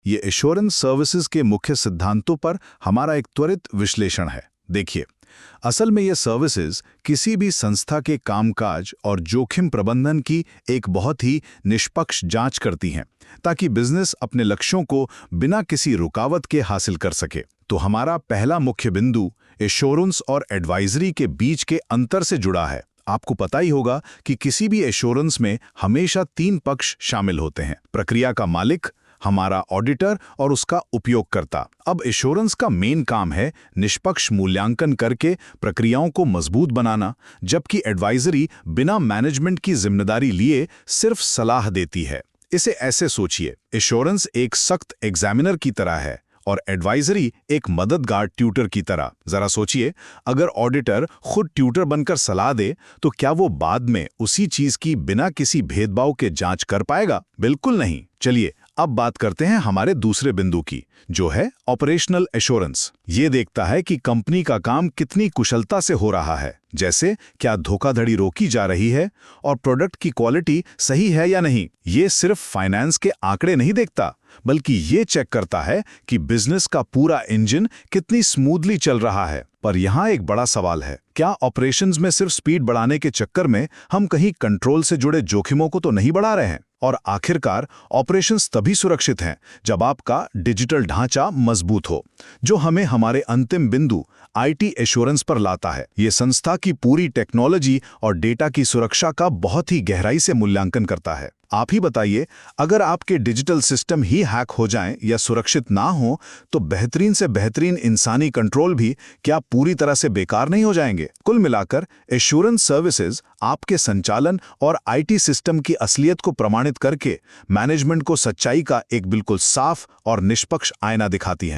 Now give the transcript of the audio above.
ये assurance services के मुख्य सिद्धांतों पर हमारा एक त्वरित विश्लेषण है। देखिए, असल में ये सर्विसेज किसी भी संस्था के कामकाज और जोखिम प्रबंधन की एक बहुत ही निष्पक्ष जांच करती हैं, ताकि बिजनेस अपने लक्ष्यों को बिना किसी रुकावट के हासिल कर सके। तो हमारा पहला मुख्य बिंदु एश्योरेंस और एडवाइजरी के बीच के अंतर से जुड़ा है। आपको पता ही होगा कि किसी भी एश्योरेंस में हमेशा 3 पक्ष शामिल होते हैं: प्रक्रिया का मालिक, हमारा ऑडिटर और उसका उपयोगकर्ता। अब एश्योरेंस का मेन काम है निष्पक्ष मूल्यांकन करके प्रक्रियाओं को मजबूत बनाना, जबकि एडवाइजरी बिना मैनेजमेंट की जिम्मेदारी लिए सिर्फ सलाह देती है। इसे ऐसे सोचिए, एश्योरेंस एक सख्त एग्जामिनर की तरह है और एडवाइजरी एक मददगार ट्यूटर की तरह। जरा सोचिए, अगर ऑडिटर खुद ट्यूटर बनकर सलाह दे तो क्या वो बाद में उसी चीज की बिना किसी भेदभाव के जांच कर पाएगा? बिल्कुल नहीं। चलिए अब बात करते हैं हमारे दूसरे बिंदु की, जो है ऑपरेशनल एश्योरेंस। ये देखता है कि कंपनी का काम कितनी कुशलता से हो रहा है, जैसे क्या धोखाधड़ी रोकी जा रही है और प्रोडक्ट की क्वालिटी सही है या नहीं। ये सिर्फ फाइनेंस के आंकड़े नहीं देखता, बल्कि ये चेक करता है कि बिजनेस का पूरा इंजन कितनी स्मूथली चल रहा है। पर यहाँ एक बड़ा सवाल है, क्या ऑपरेशंस में सिर्फ स्पीड बढ़ाने के चक्कर में हम कहीं कंट्रोल से जुड़े जोखिमों को तो नहीं बढ़ा रहे हैं? और आखिरकार ऑपरेशंस तभी सुरक्षित हैं जब आपका डिजिटल ढांचा मजबूत हो, जो हमें हमारे अंतिम बिंदु आईटी एश्योरेंस पर लाता है। ये संस्था की पूरी टेक्नोलॉजी और डेटा की सुरक्षा का बहुत ही गहराई से मूल्यांकन करता है। आप ही बताइए, अगर आपके डिजिटल सिस्टम ही हैक हो जाएं या सुरक्षित ना हो, तो बेहतरीन से बेहतरीन इंसानी कंट्रोल भी क्या पूरी तरह से बेकार नहीं हो जाएंगे? कुल मिलाकर एश्योरेंस सर्विसेज आपके संचालन और आईटी सिस्टम की असलियत को प्रमाणित करके मैनेजमेंट को सच्चाई का एक बिल्कुल साफ और निष्पक्ष आईना दिखाती हैं।